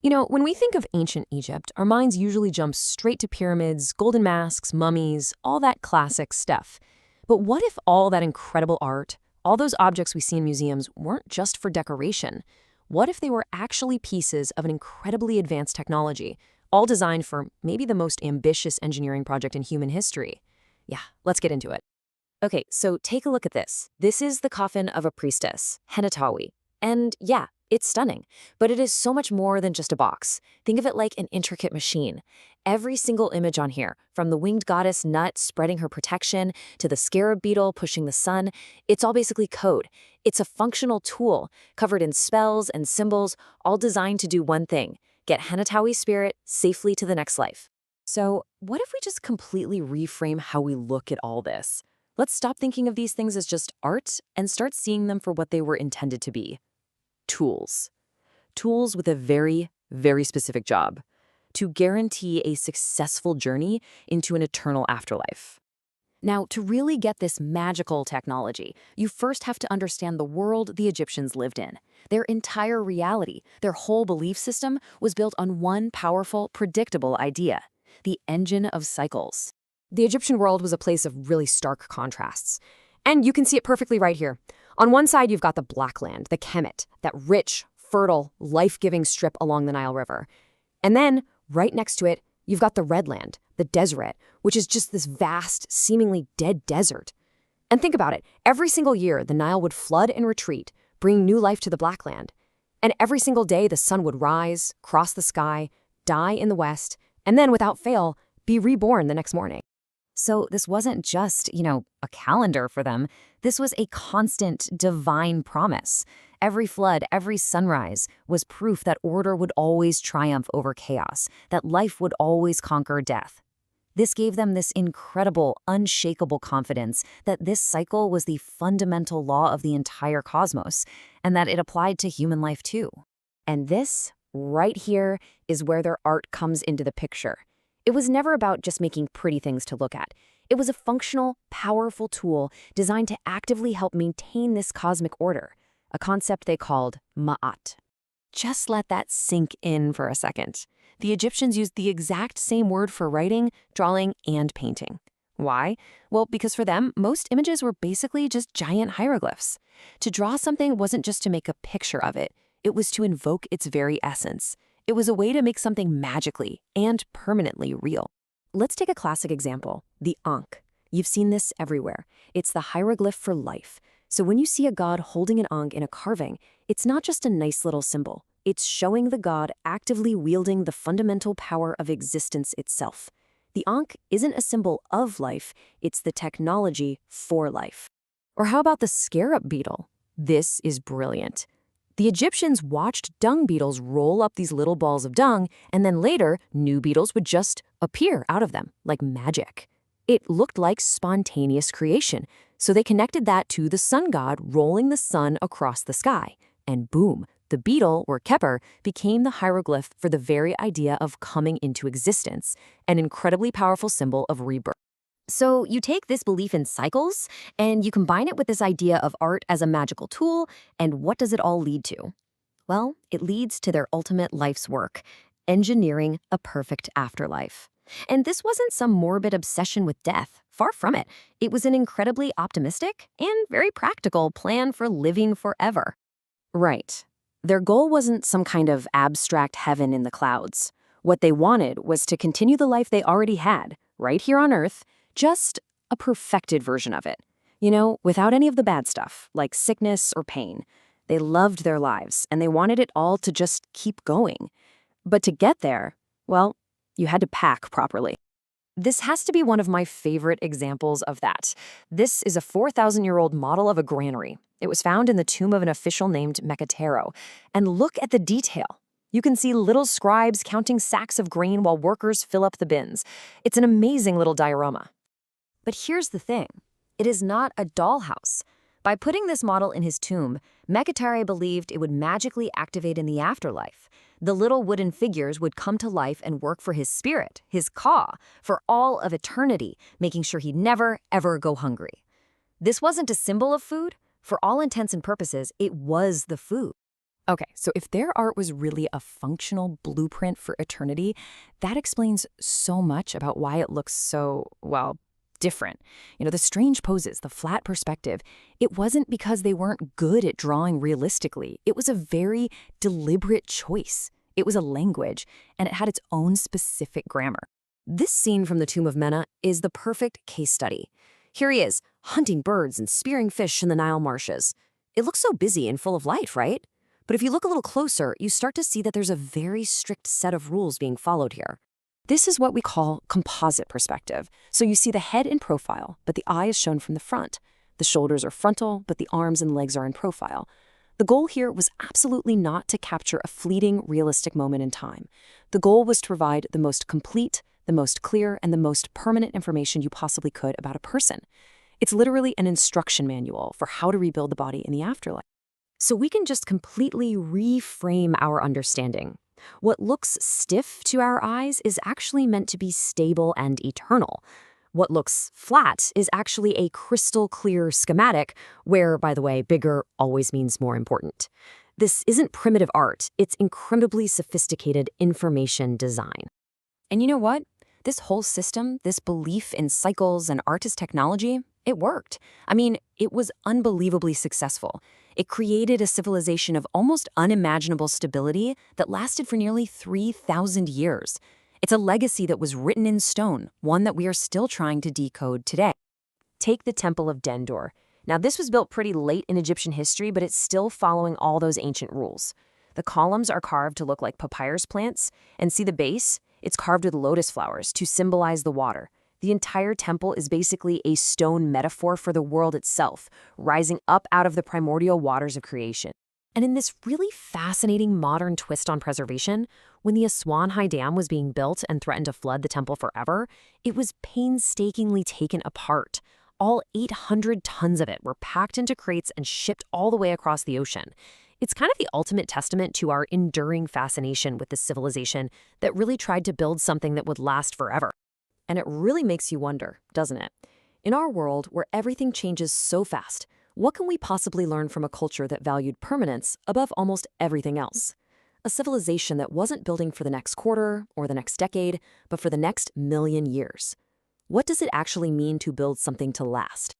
When we think of ancient Egypt, our minds usually jump straight to pyramids, golden masks, mummies, all that classic stuff. But what if all that incredible art, all those objects we see in museums, weren't just for decoration? What if they were actually pieces of an incredibly advanced technology, all designed for maybe the most ambitious engineering project in human history? Yeah, let's get into it. Okay, so take a look at this. This is the coffin of a priestess, Henatawi. And yeah, it's stunning, but it is so much more than just a box. Think of it like an intricate machine. Every single image on here, from the winged goddess Nut spreading her protection to the scarab beetle pushing the sun, it's all basically code. It's a functional tool covered in spells and symbols, all designed to do one thing: get Henatawi's spirit safely to the next life. So, what if we just completely reframe how we look at all this? Let's stop thinking of these things as just art and start seeing them for what they were intended to be: tools. Tools with a very, very specific job: to guarantee a successful journey into an eternal afterlife. Now, to really get this magical technology, you first have to understand the world the Egyptians lived in. Their entire reality, their whole belief system, was built on one powerful, predictable idea: the engine of cycles. The Egyptian world was a place of really stark contrasts. And you can see it perfectly right here. On one side, you've got the Black Land, the Kemet, that rich, fertile, life-giving strip along the Nile River. And then, right next to it, you've got the Red Land, the Deseret, which is just this vast, seemingly dead desert. And think about it. Every single year, the Nile would flood and retreat, bringing new life to the Black Land. And every single day, the sun would rise, cross the sky, die in the west, and then, without fail, be reborn the next morning. So this wasn't just, a calendar for them. This was a constant divine promise. Every flood, every sunrise was proof that order would always triumph over chaos, that life would always conquer death. This gave them this incredible, unshakable confidence that this cycle was the fundamental law of the entire cosmos, and that it applied to human life too. And this, right here, is where their art comes into the picture. It was never about just making pretty things to look at. It was a functional, powerful tool designed to actively help maintain this cosmic order, a concept they called ma'at. Just let that sink in for a second. The Egyptians used the exact same word for writing, drawing, and painting. Why? Well, because for them, most images were basically just giant hieroglyphs. To draw something wasn't just to make a picture of it. It was to invoke its very essence. It was a way to make something magically and permanently real. Let's take a classic example, the Ankh. You've seen this everywhere. It's the hieroglyph for life. So when you see a god holding an Ankh in a carving, it's not just a nice little symbol. It's showing the god actively wielding the fundamental power of existence itself. The Ankh isn't a symbol of life, it's the technology for life. Or how about the scarab beetle? This is brilliant. The Egyptians watched dung beetles roll up these little balls of dung, and then later, new beetles would just appear out of them, like magic. It looked like spontaneous creation, so they connected that to the sun god rolling the sun across the sky. And boom, the beetle, or Keper, became the hieroglyph for the very idea of coming into existence, an incredibly powerful symbol of rebirth. So you take this belief in cycles, and you combine it with this idea of art as a magical tool, and what does it all lead to? Well, it leads to their ultimate life's work: engineering a perfect afterlife. And this wasn't some morbid obsession with death. Far from it. It was an incredibly optimistic and very practical plan for living forever. Right. Their goal wasn't some kind of abstract heaven in the clouds. What they wanted was to continue the life they already had, right here on Earth, just a perfected version of it. Without any of the bad stuff, like sickness or pain. They loved their lives, and they wanted it all to just keep going. But to get there, well, you had to pack properly. This has to be one of my favorite examples of that. This is a 4,000-year-old model of a granary. It was found in the tomb of an official named Mekatero. And look at the detail. You can see little scribes counting sacks of grain while workers fill up the bins. It's an amazing little diorama. But here's the thing. It is not a dollhouse. By putting this model in his tomb, Mekatare believed it would magically activate in the afterlife. The little wooden figures would come to life and work for his spirit, his Ka, for all of eternity, making sure he'd never, ever go hungry. This wasn't a symbol of food. For all intents and purposes, it was the food. Okay, so if their art was really a functional blueprint for eternity, that explains so much about why it looks so, well, different. The strange poses, the flat perspective, it wasn't because they weren't good at drawing realistically. It was a very deliberate choice. It was a language, and it had its own specific grammar. This scene from the Tomb of Mena is the perfect case study. Here he is, hunting birds and spearing fish in the Nile marshes. It looks so busy and full of life, right? But if you look a little closer, you start to see that there's a very strict set of rules being followed here. This is what we call composite perspective. So you see the head in profile, but the eye is shown from the front. The shoulders are frontal, but the arms and legs are in profile. The goal here was absolutely not to capture a fleeting, realistic moment in time. The goal was to provide the most complete, the most clear, and the most permanent information you possibly could about a person. It's literally an instruction manual for how to rebuild the body in the afterlife. So we can just completely reframe our understanding. What looks stiff to our eyes is actually meant to be stable and eternal. What looks flat is actually a crystal clear schematic, where, by the way, bigger always means more important. This isn't primitive art, it's incredibly sophisticated information design. And you know what? This whole system, this belief in cycles and artist technology, it worked. I mean, it was unbelievably successful. It created a civilization of almost unimaginable stability that lasted for nearly 3,000 years. It's a legacy that was written in stone, one that we are still trying to decode today. Take the Temple of Dendur. Now, this was built pretty late in Egyptian history, but it's still following all those ancient rules. The columns are carved to look like papyrus plants, and see the base? It's carved with lotus flowers to symbolize the water. The entire temple is basically a stone metaphor for the world itself, rising up out of the primordial waters of creation. And in this really fascinating modern twist on preservation, when the Aswan High Dam was being built and threatened to flood the temple forever, it was painstakingly taken apart. All 800 tons of it were packed into crates and shipped all the way across the ocean. It's kind of the ultimate testament to our enduring fascination with this civilization that really tried to build something that would last forever. And it really makes you wonder, doesn't it? In our world, where everything changes so fast, what can we possibly learn from a culture that valued permanence above almost everything else? A civilization that wasn't building for the next quarter or the next decade, but for the next million years. What does it actually mean to build something to last?